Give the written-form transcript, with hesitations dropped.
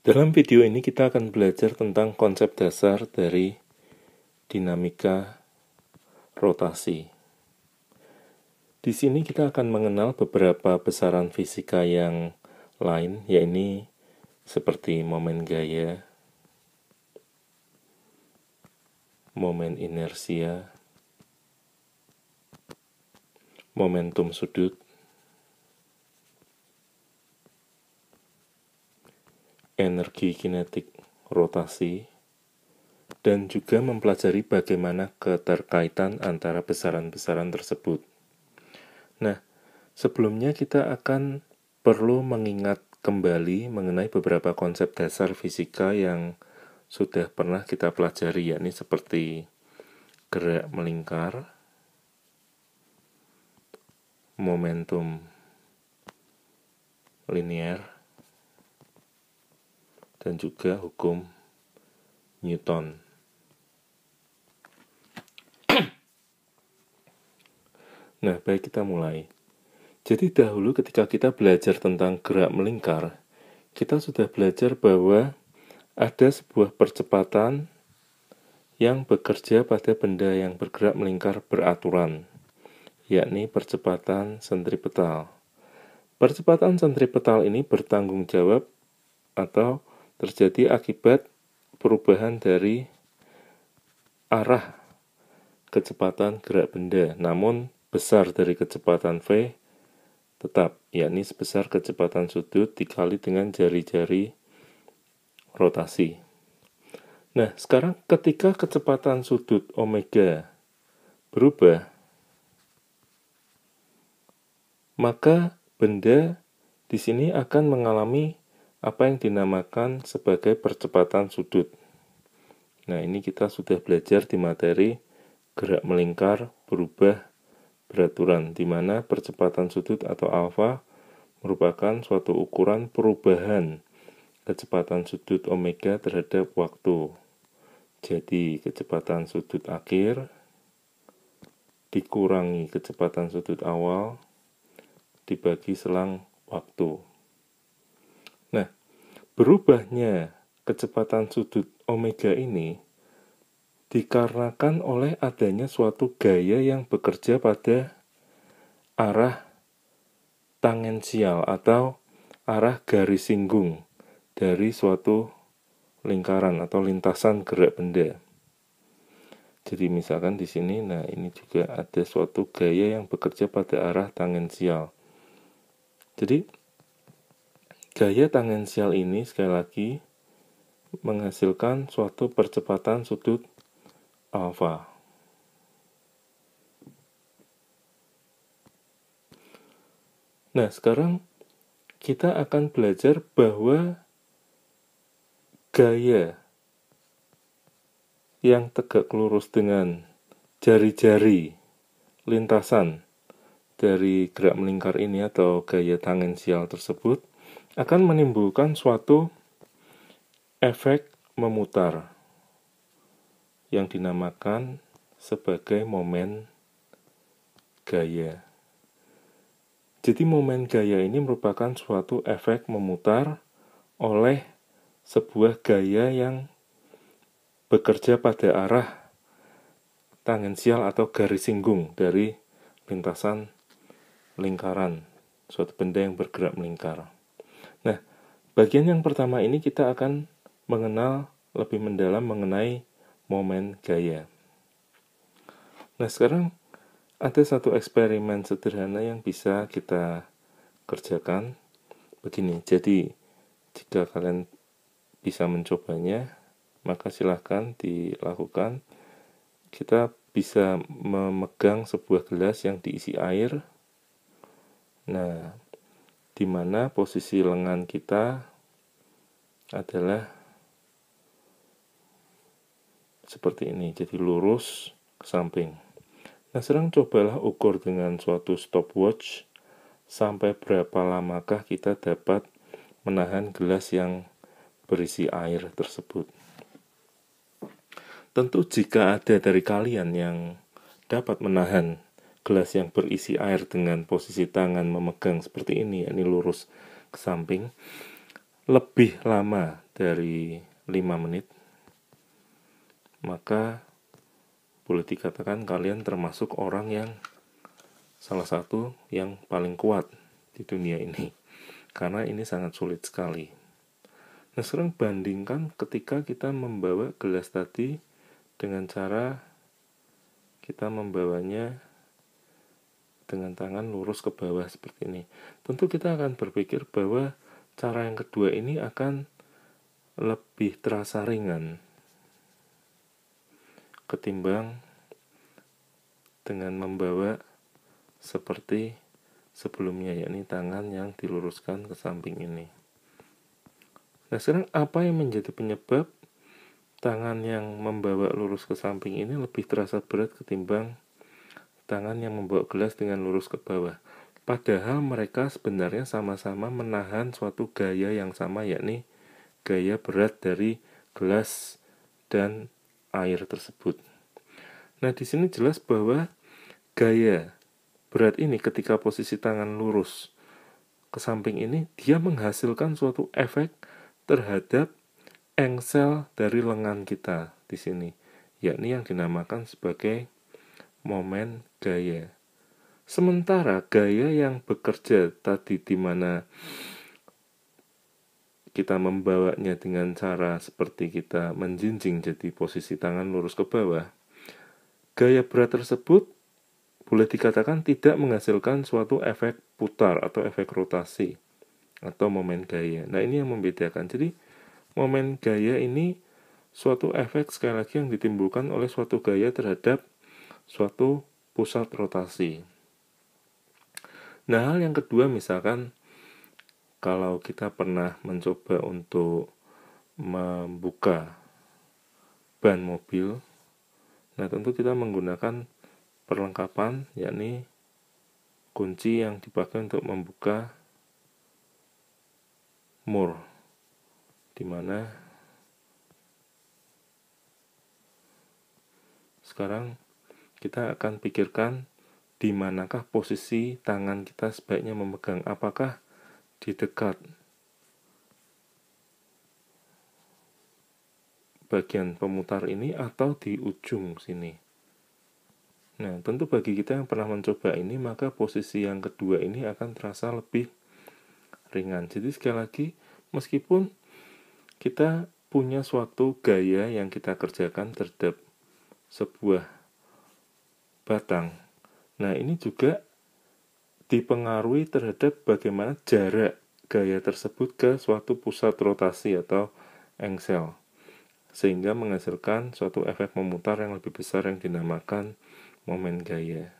Dalam video ini kita akan belajar tentang konsep dasar dari dinamika rotasi. Di sini kita akan mengenal beberapa besaran fisika yang lain, yaitu seperti momen gaya, momen inersia, momentum sudut, energi kinetik rotasi, dan juga mempelajari bagaimana keterkaitan antara besaran-besaran tersebut. Nah, sebelumnya kita akan perlu mengingat kembali mengenai beberapa konsep dasar fisika yang sudah pernah kita pelajari, yakni seperti gerak melingkar, momentum linier, dan juga hukum Newton. Nah, baik, kita mulai. Jadi dahulu ketika kita belajar tentang gerak melingkar, kita sudah belajar bahwa ada sebuah percepatan yang bekerja pada benda yang bergerak melingkar beraturan, yakni percepatan sentripetal. Percepatan sentripetal ini bertanggung jawab atau terjadi akibat perubahan dari arah kecepatan gerak benda, namun besar dari kecepatan V tetap, yakni sebesar kecepatan sudut dikali dengan jari-jari rotasi. Nah, sekarang ketika kecepatan sudut omega berubah, maka benda di sini akan mengalami apa yang dinamakan sebagai percepatan sudut. Nah, ini kita sudah belajar di materi gerak melingkar berubah beraturan, di mana percepatan sudut atau alfa merupakan suatu ukuran perubahan kecepatan sudut omega terhadap waktu. Jadi, kecepatan sudut akhir dikurangi kecepatan sudut awal dibagi selang waktu. Nah, berubahnya kecepatan sudut omega ini dikarenakan oleh adanya suatu gaya yang bekerja pada arah tangensial atau arah garis singgung dari suatu lingkaran atau lintasan gerak benda. Jadi misalkan di sini, nah ini juga ada suatu gaya yang bekerja pada arah tangensial. Jadi gaya tangensial ini sekali lagi menghasilkan suatu percepatan sudut alfa. Nah, sekarang kita akan belajar bahwa gaya yang tegak lurus dengan jari-jari lintasan dari gerak melingkar ini atau gaya tangensial tersebut akan menimbulkan suatu efek memutar yang dinamakan sebagai momen gaya. Jadi momen gaya ini merupakan suatu efek memutar oleh sebuah gaya yang bekerja pada arah tangensial atau garis singgung dari lintasan lingkaran, suatu benda yang bergerak melingkar. Nah, bagian yang pertama ini kita akan mengenal lebih mendalam mengenai momen gaya. Nah, sekarang ada satu eksperimen sederhana yang bisa kita kerjakan begini. Jadi, jika kalian bisa mencobanya, maka silahkan dilakukan. Kita bisa memegang sebuah gelas yang diisi air. Nah, di mana posisi lengan kita adalah seperti ini, jadi lurus ke samping. Nah, sekarang cobalah ukur dengan suatu stopwatch sampai berapa lamakah kita dapat menahan gelas yang berisi air tersebut. Tentu jika ada dari kalian yang dapat menahan gelas yang berisi air dengan posisi tangan memegang seperti ini, yakni lurus ke samping, lebih lama dari 5 menit, maka boleh dikatakan kalian termasuk orang yang salah satu yang paling kuat di dunia ini, karena ini sangat sulit sekali. Nah, sekarang bandingkan ketika kita membawa gelas tadi dengan cara kita membawanya dengan tangan lurus ke bawah seperti ini. Tentu kita akan berpikir bahwa cara yang kedua ini akan lebih terasa ringan ketimbang dengan membawa seperti sebelumnya, yakni tangan yang diluruskan ke samping ini. Nah, sekarang apa yang menjadi penyebab tangan yang membawa lurus ke samping ini lebih terasa berat ketimbang tangan yang membawa gelas dengan lurus ke bawah? Padahal mereka sebenarnya sama-sama menahan suatu gaya yang sama, yakni gaya berat dari gelas dan air tersebut. Nah, di sini jelas bahwa gaya berat ini ketika posisi tangan lurus ke samping ini, dia menghasilkan suatu efek terhadap engsel dari lengan kita di sini, yakni yang dinamakan sebagai momen gaya. Sementara gaya yang bekerja tadi di mana kita membawanya dengan cara seperti kita menjinjing jadi posisi tangan lurus ke bawah, gaya berat tersebut boleh dikatakan tidak menghasilkan suatu efek putar atau efek rotasi atau momen gaya. Nah, ini yang membedakan. Jadi momen gaya ini suatu efek sekali lagi yang ditimbulkan oleh suatu gaya terhadap suatu pusat rotasi. Nah, hal yang kedua, misalkan kalau kita pernah mencoba untuk membuka ban mobil, nah tentu kita menggunakan perlengkapan, yakni kunci yang dipakai untuk membuka mur, di mana sekarang kita akan pikirkan di manakah posisi tangan kita sebaiknya memegang, apakah di dekat bagian pemutar ini atau di ujung sini. Nah, tentu bagi kita yang pernah mencoba ini, maka posisi yang kedua ini akan terasa lebih ringan. Jadi sekali lagi, meskipun kita punya suatu gaya yang kita kerjakan terhadap sebuah batang, nah ini juga dipengaruhi terhadap bagaimana jarak gaya tersebut ke suatu pusat rotasi atau engsel, sehingga menghasilkan suatu efek memutar yang lebih besar yang dinamakan momen gaya.